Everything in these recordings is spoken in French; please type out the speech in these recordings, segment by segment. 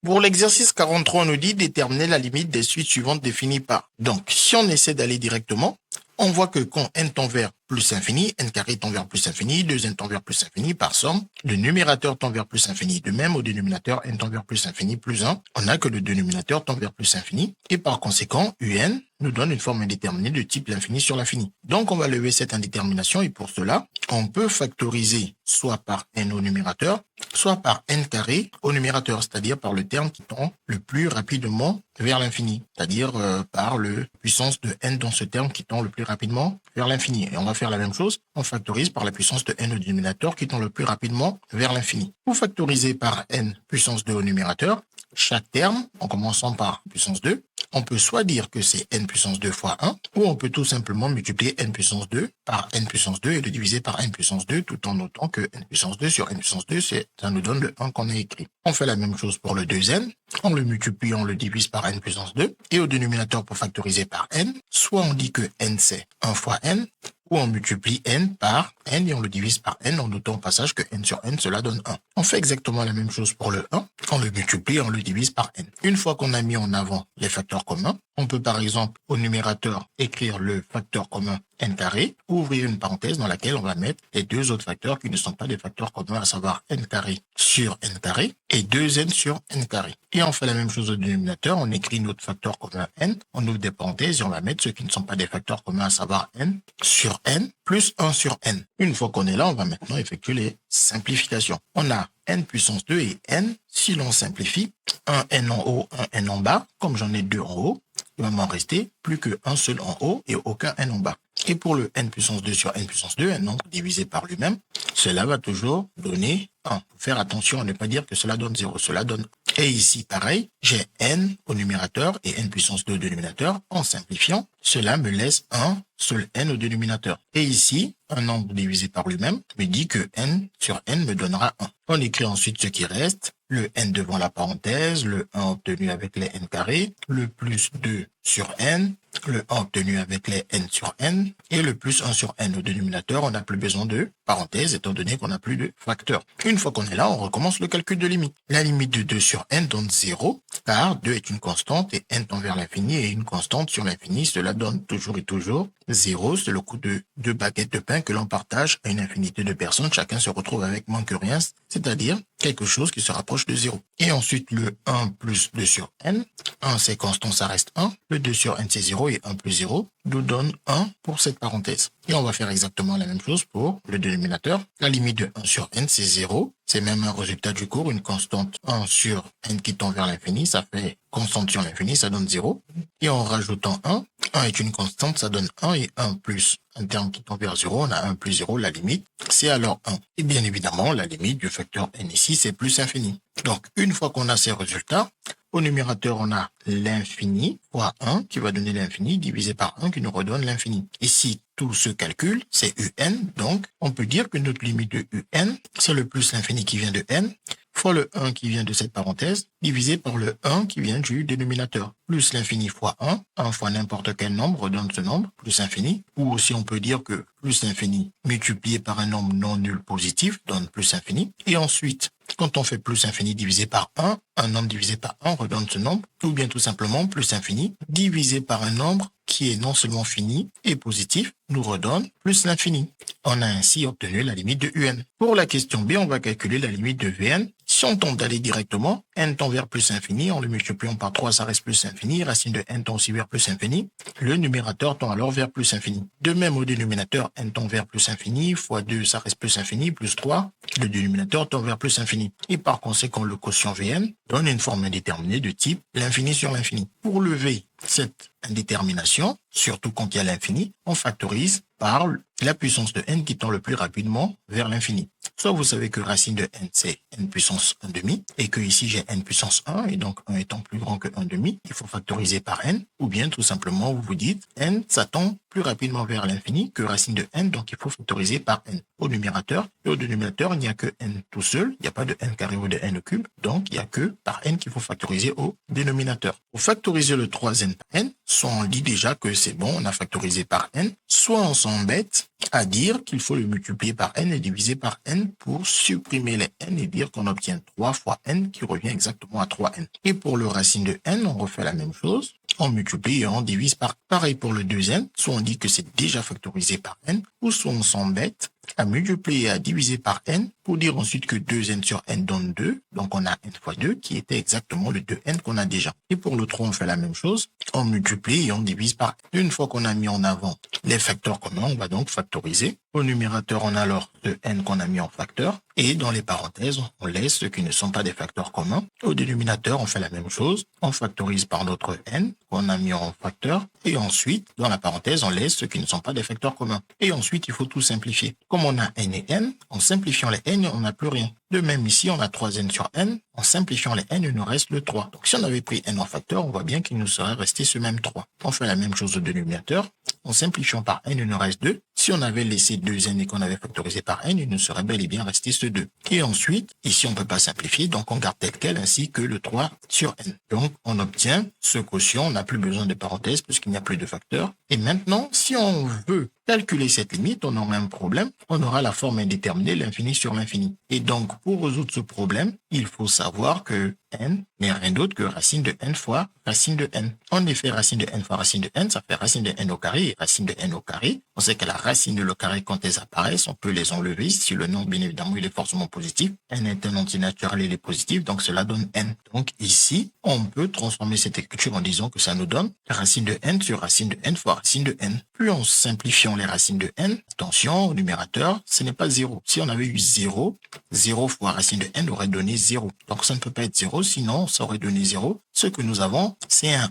Pour l'exercice 43, on nous dit déterminer la limite des suites suivantes définies par. Donc, si on essaie d'aller directement, on voit que quand n tend vers plus infini, n carré tend vers plus infini, 2n tend vers plus infini, par somme, le numérateur tend vers plus infini. De même, au dénominateur, n tend vers plus infini, plus 1, on a que le dénominateur tend vers plus infini, et par conséquent, un nous donne une forme indéterminée de type l'infini sur l'infini. Donc, on va lever cette indétermination, et pour cela, on peut factoriser soit par n au numérateur, soit par n carré au numérateur, c'est-à-dire par le terme qui tend le plus rapidement vers l'infini, c'est-à-dire par le puissance de n dans ce terme qui tend le plus rapidement vers l'infini. Et on va faire la même chose, on factorise par la puissance de n au dénominateur qui tend le plus rapidement vers l'infini. Pour factoriser par n puissance 2 au numérateur, chaque terme, en commençant par puissance 2, on peut soit dire que c'est n puissance 2 fois 1, ou on peut tout simplement multiplier n puissance 2 par n puissance 2 et le diviser par n puissance 2, tout en notant que n puissance 2 sur n puissance 2, ça nous donne le 1 qu'on a écrit. On fait la même chose pour le 2n, on le multiplie, on le divise par n puissance 2, et au dénominateur pour factoriser par n, soit on dit que n c'est 1 fois n, ou on multiplie n par n et on le divise par n en notant au passage que n sur n, cela donne 1. On fait exactement la même chose pour le 1, on le multiplie et on le divise par n. Une fois qu'on a mis en avant les facteurs communs, on peut par exemple au numérateur écrire le facteur commun n carré, ouvrir une parenthèse dans laquelle on va mettre les deux autres facteurs qui ne sont pas des facteurs communs, à savoir n carré sur n carré et 2n sur n carré. Et on fait la même chose au dénominateur, on écrit notre facteur commun n, on ouvre des parenthèses et on va mettre ceux qui ne sont pas des facteurs communs, à savoir n sur n plus 1 sur n. Une fois qu'on est là, on va maintenant effectuer les simplifications. On a n puissance 2 et n, si l'on simplifie, un n en haut, un n en bas, comme j'en ai deux en haut, il va m'en rester plus qu'un seul en haut et aucun n en bas. Et pour le n puissance 2 sur n puissance 2, un nombre divisé par lui-même, cela va toujours donner 1. Faut faire attention à ne pas dire que cela donne 0, cela donne 1. Et ici, pareil, j'ai n au numérateur et n puissance 2 au dénominateur. En simplifiant, cela me laisse un seul n au dénominateur. Et ici, un nombre divisé par lui-même me dit que n sur n me donnera 1. On écrit ensuite ce qui reste, le n devant la parenthèse, le 1 obtenu avec les n carrés, le plus 2 sur n, le 1 obtenu avec les n sur n, et le plus 1 sur n au dénominateur. On n'a plus besoin de parenthèse étant donné qu'on n'a plus de facteur. Une fois qu'on est là, on recommence le calcul de limite. La limite de 2 sur n donne 0, car 2 est une constante et n tend vers l'infini et une constante sur l'infini, cela donne toujours et toujours 0. C'est le coût de 2 baguettes de pain que l'on partage à une infinité de personnes. Chacun se retrouve avec moins que rien, c'est-à-dire quelque chose qui se rapproche de 0. Et ensuite, le 1 plus 2 sur n. 1, c'est constant, ça reste 1. Le 2 sur n, c'est 0 et 1 plus 0 nous donne 1 pour cette parenthèse. Et on va faire exactement la même chose pour le dénominateur. La limite de 1 sur n, c'est 0. C'est même un résultat du cours, une constante 1 sur n qui tend vers l'infini, ça fait constante sur l'infini, ça donne 0. Et en rajoutant 1 est une constante, ça donne 1 et 1 plus un terme qui tend vers 0, on a 1 plus 0, la limite, c'est alors 1. Et bien évidemment, la limite du facteur n ici, c'est plus infini. Donc, une fois qu'on a ces résultats, au numérateur, on a l'infini fois 1 qui va donner l'infini divisé par 1 qui nous redonne l'infini. Ici, tout se calcule, c'est un, donc on peut dire que notre limite de un, c'est le plus l'infini qui vient de n, fois le 1 qui vient de cette parenthèse, divisé par le 1 qui vient du dénominateur, plus l'infini fois 1 fois n'importe quel nombre donne ce nombre, plus infini, ou aussi on peut dire que plus l'infini multiplié par un nombre non nul positif donne plus infini, et ensuite, quand on fait plus infini divisé par un nombre divisé par 1 redonne ce nombre, ou bien tout simplement plus infini divisé par un nombre qui est non seulement fini et positif, nous redonne plus l'infini. On a ainsi obtenu la limite de un. Pour la question B, on va calculer la limite de Vn. Si on tente d'aller directement, n tend vers plus infini, en le multipliant par 3, ça reste plus infini, racine de n tend aussi vers plus infini, le numérateur tend alors vers plus infini. De même au dénominateur, n tend vers plus infini, fois 2, ça reste plus infini, plus 3, le dénominateur tend vers plus infini. Et par conséquent, le quotient Vn donne une forme indéterminée de type l'infini sur l'infini. Pour lever cette indétermination, surtout quand il y a l'infini, on factorise par la puissance de n qui tend le plus rapidement vers l'infini. Soit vous savez que racine de n, c'est n puissance 1 demi, et que ici j'ai n puissance 1, et donc 1 étant plus grand que 1 demi, il faut factoriser par n, ou bien tout simplement vous vous dites n, ça tend plus rapidement vers l'infini que racine de n, donc il faut factoriser par n au numérateur, et au dénominateur, il n'y a que n tout seul, il n'y a pas de n carré ou de n au cube, donc il n'y a que par n qu'il faut factoriser au dénominateur. Pour factoriser le 3n par n, soit on dit déjà que c'est bon, on a factorisé par n, soit on s'embête à dire qu'il faut le multiplier par n et diviser par n pour supprimer les n et dire qu'on obtient 3 fois n qui revient exactement à 3n. Et pour le racine de n, on refait la même chose. On multiplie et on divise par. Pareil pour le 2n, soit on dit que c'est déjà factorisé par n, ou soit on s'embête à multiplier et à diviser par n pour dire ensuite que 2n sur n donne 2. Donc on a n fois 2 qui était exactement le 2n qu'on a déjà. Et pour le 3, on fait la même chose. On multiplie et on divise par n. Une fois qu'on a mis en avant les facteurs communs, on va donc factoriser. Au numérateur, on a alors le n qu'on a mis en facteur. Et dans les parenthèses, on laisse ceux qui ne sont pas des facteurs communs. Au dénominateur, on fait la même chose. On factorise par notre n qu'on a mis en facteur. Et ensuite, dans la parenthèse, on laisse ceux qui ne sont pas des facteurs communs. Et ensuite, il faut tout simplifier. Comme on a n et n, en simplifiant les n, on n'a plus rien. De même ici, on a 3n sur n. En simplifiant les n, il nous reste le 3. Donc si on avait pris n en facteur, on voit bien qu'il nous serait resté ce même 3. On fait la même chose au dénominateur. En simplifiant par n, il nous reste 2. Si on avait laissé 2n et qu'on avait factorisé par n, il nous serait bel et bien resté ce 2. Et ensuite, ici, on ne peut pas simplifier, donc on garde tel quel, ainsi que le 3 sur n. Donc, on obtient ce quotient. On n'a plus besoin de parenthèses puisqu'il n'y a plus de facteurs. Et maintenant, si on veut calculer cette limite, on aura un problème. On aura la forme indéterminée, l'infini sur l'infini. Et donc, pour résoudre ce problème, il faut savoir que n n'est rien d'autre que racine de n fois racine de n. En effet, racine de n fois racine de n, ça fait racine de n au carré et racine de n au carré. On sait que la racine de le carré, quand elles apparaissent, on peut les enlever. Si le nombre, bien évidemment, il est forcément positif, n est un entier naturel, il est positif, donc cela donne n. Donc ici, on peut transformer cette écriture en disant que ça nous donne racine de n sur racine de n fois racine de n. Puis en simplifiant les racines de n, attention, au numérateur, ce n'est pas 0. Si on avait eu 0, 0 fois racine de n aurait donné 0. Donc ça ne peut pas être 0, sinon ça aurait donné 0. Ce que nous avons, c'est un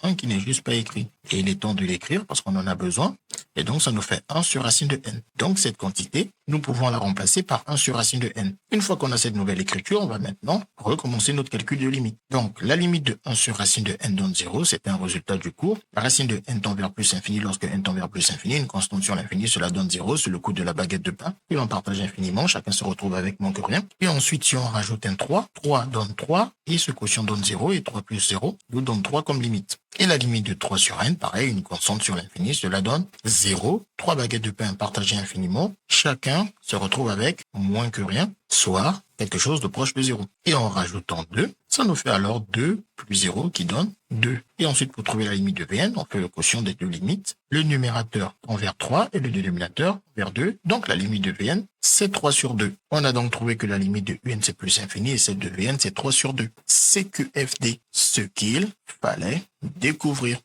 1 qui n'est juste pas écrit. Et il est temps de l'écrire parce qu'on en a besoin. Et donc, ça nous fait 1 sur racine de n. Donc, cette quantité, nous pouvons la remplacer par 1 sur racine de n. Une fois qu'on a cette nouvelle écriture, on va maintenant recommencer notre calcul de limite. Donc, la limite de 1 sur racine de n donne 0. C'est un résultat du cours. La racine de n tend vers plus infini. Lorsque n tend vers plus infini, une constante sur l'infini, cela donne 0. C'est le coût de la baguette de pain. Et on partage infiniment. Chacun se retrouve avec moins que rien. Et ensuite, si on rajoute un 3, 3 donne 3. Et ce quotient donne 0. Et 3 plus 0 nous donne 3 comme limite. Et la limite de 3 sur n, pareil, une constante sur l'infini, cela donne 0. 3 baguettes de pain partagées infiniment. Chacun se retrouve avec moins que rien, soit quelque chose de proche de 0. Et en rajoutant 2, ça nous fait alors 2 plus 0 qui donne 2. Et ensuite, pour trouver la limite de Vn, on fait le quotient des deux limites. Le numérateur tend vers 3 et le dénominateur vers 2. Donc, la limite de Vn, c'est 3 sur 2. On a donc trouvé que la limite de Un, c'est plus infini et celle de Vn, c'est 3 sur 2. CQFD, ce qu'il fallait découvrir.